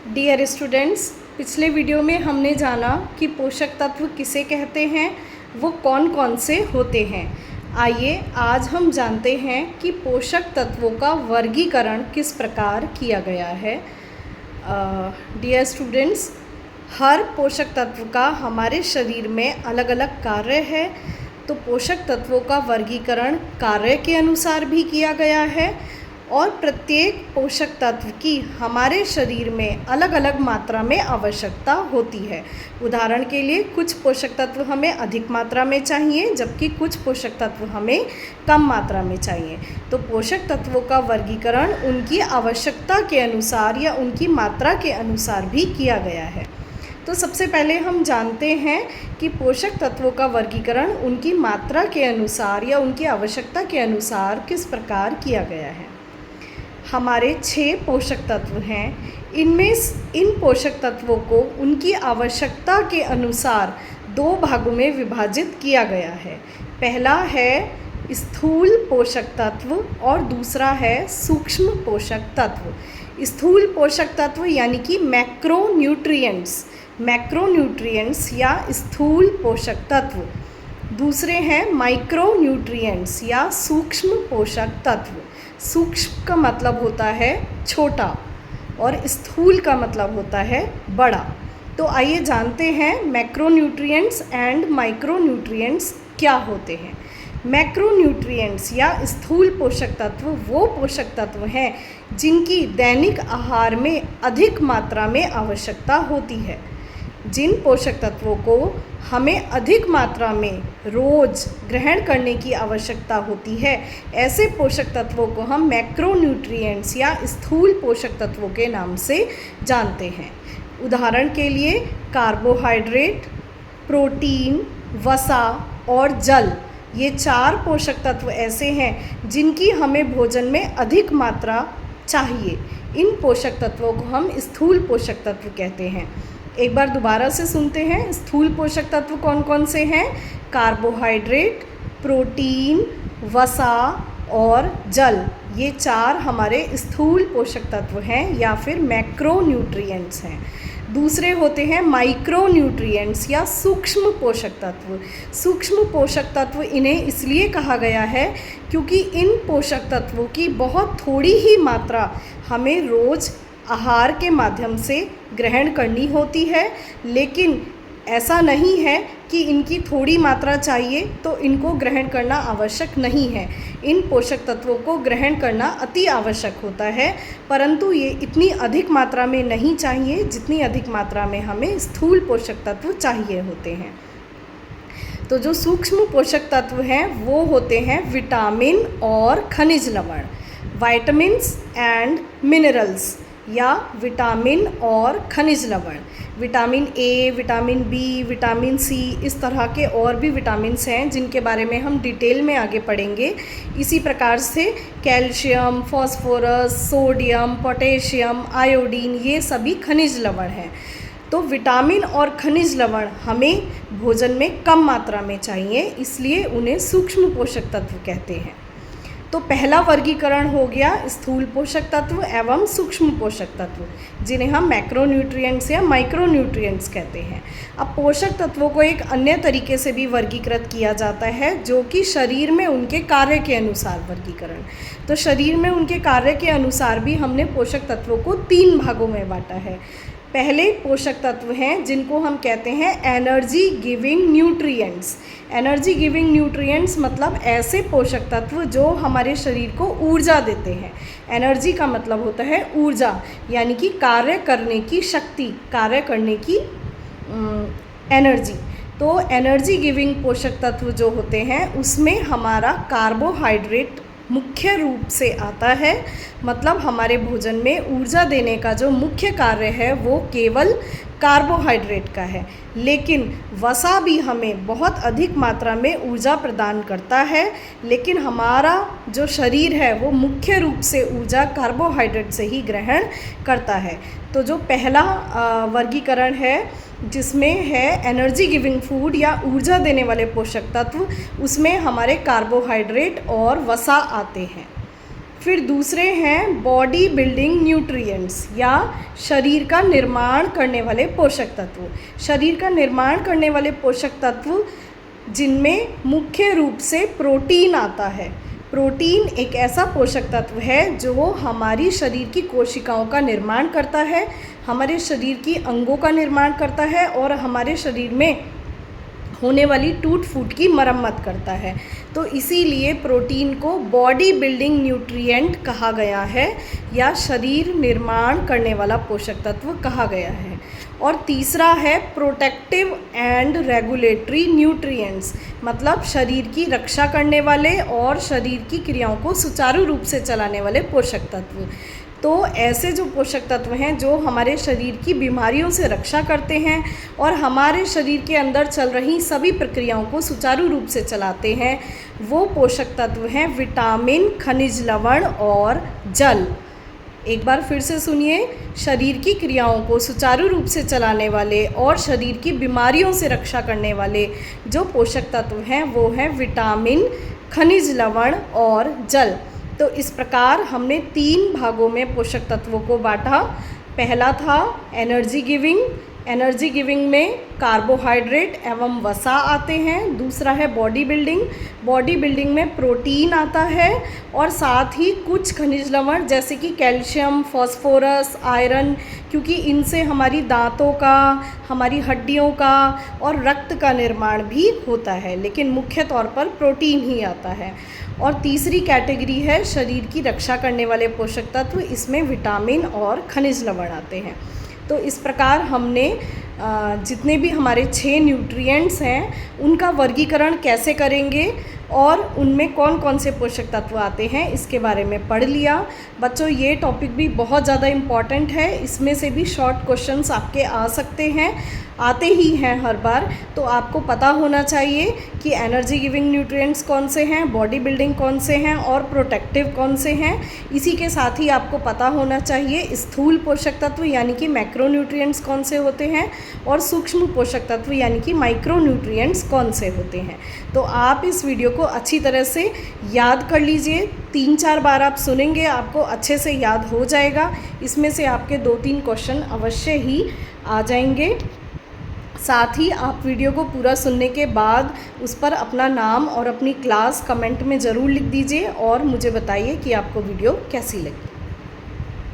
Dear students, पिछले video में हमने जाना कि पोषक तत्व किसे कहते हैं, वो कौन कौन से होते हैं। आइए आज हम जानते हैं कि पोषक तत्वों का वर्गीकरण किस प्रकार किया गया है। डियर स्टूडेंट्स, हर पोषक तत्व का हमारे शरीर में अलग अलग कार्य है, तो पोषक तत्वों का वर्गीकरण कार्य के अनुसार भी किया गया है और प्रत्येक पोषक तत्व की हमारे शरीर में अलग अलग मात्रा में आवश्यकता होती है। उदाहरण के लिए कुछ पोषक तत्व हमें अधिक मात्रा में चाहिए, जबकि कुछ पोषक तत्व हमें कम मात्रा में चाहिए। तो पोषक तत्वों का वर्गीकरण उनकी आवश्यकता के अनुसार या उनकी मात्रा के अनुसार भी किया गया है। तो सबसे पहले हम जानते हैं कि पोषक तत्वों का वर्गीकरण उनकी मात्रा के अनुसार या उनकी आवश्यकता के अनुसार किस प्रकार किया गया है। हमारे 6 पोषक तत्व हैं। इन पोषक तत्वों को उनकी आवश्यकता के अनुसार 2 भागों में विभाजित किया गया है। पहला है स्थूल पोषक तत्व और दूसरा है सूक्ष्म पोषक तत्व। स्थूल पोषक तत्व यानी कि मैक्रोन्यूट्रिएंट्स या स्थूल पोषक तत्व। दूसरे हैं माइक्रोन्यूट्रिएंट्स या सूक्ष्म पोषक तत्व। सूक्ष्म का मतलब होता है छोटा और स्थूल का मतलब होता है बड़ा। तो आइए जानते हैं मैक्रोन्यूट्रिएंट्स एंड माइक्रोन्यूट्रिएंट्स क्या होते हैं। मैक्रोन्यूट्रिएंट्स या स्थूल पोषक तत्व वो पोषक तत्व हैं जिनकी दैनिक आहार में अधिक मात्रा में आवश्यकता होती है। जिन पोषक तत्वों को हमें अधिक मात्रा में रोज़ ग्रहण करने की आवश्यकता होती है, ऐसे पोषक तत्वों को हम मैक्रोन्यूट्रिएंट्स या स्थूल पोषक तत्वों के नाम से जानते हैं। उदाहरण के लिए कार्बोहाइड्रेट, प्रोटीन, वसा और जल, ये 4 पोषक तत्व ऐसे हैं जिनकी हमें भोजन में अधिक मात्रा चाहिए। इन पोषक तत्वों को हम स्थूल पोषक तत्व कहते हैं। एक बार दोबारा से सुनते हैं, स्थूल पोषक तत्व कौन कौन से हैं? कार्बोहाइड्रेट, प्रोटीन, वसा और जल, ये 4 हमारे स्थूल पोषक तत्व हैं या फिर मैक्रोन्यूट्रिएंट्स हैं। दूसरे होते हैं माइक्रोन्यूट्रिएंट्स या सूक्ष्म पोषक तत्व। सूक्ष्म पोषक तत्व इन्हें इसलिए कहा गया है क्योंकि इन पोषक तत्वों की बहुत थोड़ी ही मात्रा हमें रोज़ आहार के माध्यम से ग्रहण करनी होती है, लेकिन ऐसा नहीं है कि इनकी थोड़ी मात्रा चाहिए तो इनको ग्रहण करना आवश्यक नहीं है। इन पोषक तत्वों को ग्रहण करना अति आवश्यक होता है, परंतु ये इतनी अधिक मात्रा में नहीं चाहिए जितनी अधिक मात्रा में हमें स्थूल पोषक तत्व चाहिए होते हैं। तो जो सूक्ष्म पोषक तत्व हैं वो होते हैं विटामिन और खनिज लवण, वाइटामिन्स एंड मिनरल्स या विटामिन और खनिज लवण। Vitamin A, vitamin B, vitamin C, इस तरह के और भी विटामिन्स हैं जिनके बारे में हम डिटेल में आगे पढ़ेंगे। इसी प्रकार से calcium, phosphorus, sodium, potassium, iodine, ये सभी खनिज लवण हैं। तो विटामिन और खनिज लवण हमें भोजन में कम मात्रा में चाहिए, इसलिए उन्हें सूक्ष्म पोषक तत्व कहते हैं। तो पहला वर्गीकरण हो गया स्थूल पोषक तत्व एवं सूक्ष्म पोषक तत्व, जिन्हें हम मैक्रोन्यूट्रिएंट्स या माइक्रोन्यूट्रिएंट्स कहते हैं। अब पोषक तत्वों को एक अन्य तरीके से भी वर्गीकृत किया जाता है, जो कि शरीर में उनके कार्य के अनुसार वर्गीकरण। तो शरीर में उनके कार्य के अनुसार भी हमने पोषक तत्वों को 3 भागों में बांटा है। पहले पोषक तत्व हैं जिनको हम कहते हैं energy giving nutrients. Energy giving nutrients मतलब ऐसे पोषक तत्व जो हमारे शरीर को ऊर्जा देते हैं। एनर्जी का मतलब होता है ऊर्जा, यानी कि कार्य करने की शक्ति, कार्य करने की एनर्जी। तो एनर्जी गिविंग पोषक तत्व जो होते हैं उसमें हमारा कार्बोहाइड्रेट मुख्य रूप से आता है। मतलब हमारे भोजन में ऊर्जा देने का जो मुख्य कार्य है वो केवल कार्बोहाइड्रेट का है, लेकिन वसा भी हमें बहुत अधिक मात्रा में ऊर्जा प्रदान करता है। लेकिन हमारा जो शरीर है वो मुख्य रूप से ऊर्जा कार्बोहाइड्रेट से ही ग्रहण करता है। तो जो पहला वर्गीकरण है जिसमें है एनर्जी गिविंग फूड या ऊर्जा देने वाले पोषक तत्व, उसमें हमारे कार्बोहाइड्रेट और वसा आते हैं। फिर दूसरे हैं बॉडी बिल्डिंग न्यूट्रिएंट्स या शरीर का निर्माण करने वाले पोषक तत्व। शरीर का निर्माण करने वाले पोषक तत्व जिनमें मुख्य रूप से प्रोटीन आता है। प्रोटीन एक ऐसा पोषक तत्व है जो हमारी शरीर की कोशिकाओं का निर्माण करता है, हमारे शरीर की अंगों का निर्माण करता है और हमारे शरीर में होने वाली टूट फूट की मरम्मत करता है। तो इसीलिए प्रोटीन को बॉडी बिल्डिंग न्यूट्रिएंट कहा गया है या शरीर निर्माण करने वाला पोषक तत्व कहा गया है। और तीसरा है प्रोटेक्टिव एंड रेगुलेटरी न्यूट्रिएंट्स, मतलब शरीर की रक्षा करने वाले और शरीर की क्रियाओं को सुचारू रूप से चलाने वाले पोषक तत्व। तो ऐसे जो पोषक तत्व हैं जो हमारे शरीर की बीमारियों से रक्षा करते हैं और हमारे शरीर के अंदर चल रही सभी प्रक्रियाओं को सुचारू रूप से चलाते हैं, वो पोषक तत्व हैं विटामिन, खनिज लवण और जल। एक बार फिर से सुनिए, शरीर की क्रियाओं को सुचारू रूप से चलाने वाले और शरीर की बीमारियों से रक्षा करने वाले जो पोषक तत्व हैं वो हैं विटामिन, खनिज लवण और जल। तो इस प्रकार हमने 3 भागों में पोषक तत्वों को बांटा। पहला था एनर्जी गिविंग। एनर्जी गिविंग में कार्बोहाइड्रेट एवं वसा आते हैं। दूसरा है बॉडी बिल्डिंग। बॉडी बिल्डिंग में प्रोटीन आता है और साथ ही कुछ खनिज लवण जैसे कि कैल्शियम, फास्फोरस, आयरन, क्योंकि इनसे हमारी दांतों का, हमारी हड्डियों का और रक्त का निर्माण भी होता है, लेकिन मुख्य तौर पर प्रोटीन ही आता है। और तीसरी कैटेगरी है शरीर की रक्षा करने वाले पोषक तत्व, इसमें विटामिन और खनिज लवण आते हैं। तो इस प्रकार हमने जितने भी हमारे 6 न्यूट्रिएंट्स हैं उनका वर्गीकरण कैसे करेंगे और उनमें कौन कौन से पोषक तत्व आते हैं इसके बारे में पढ़ लिया। बच्चों, ये टॉपिक भी बहुत ज़्यादा इम्पॉर्टेंट है, इसमें से भी शॉर्ट क्वेश्चंस आपके आ सकते हैं, आते ही हैं हर बार। तो आपको पता होना चाहिए कि एनर्जी गिविंग न्यूट्रिएंट्स कौन से हैं, बॉडी बिल्डिंग कौन से हैं और प्रोटेक्टिव कौन से हैं। इसी के साथ ही आपको पता होना चाहिए स्थूल पोषक तत्व यानी कि मैक्रो न्यूट्रिएंट्स कौन से होते हैं और सूक्ष्म पोषक तत्व यानी कि माइक्रो न्यूट्रिएंट्स कौन से होते हैं। तो आप इस वीडियो को अच्छी तरह से याद कर लीजिए। 3-4 बार आप सुनेंगे, आपको अच्छे से याद हो जाएगा। इसमें से आपके 2-3 क्वेश्चन अवश्य ही आ जाएंगे। साथ ही आप वीडियो को पूरा सुनने के बाद उस पर अपना नाम और अपनी क्लास कमेंट में ज़रूर लिख दीजिए और मुझे बताइए कि आपको वीडियो कैसी लगी।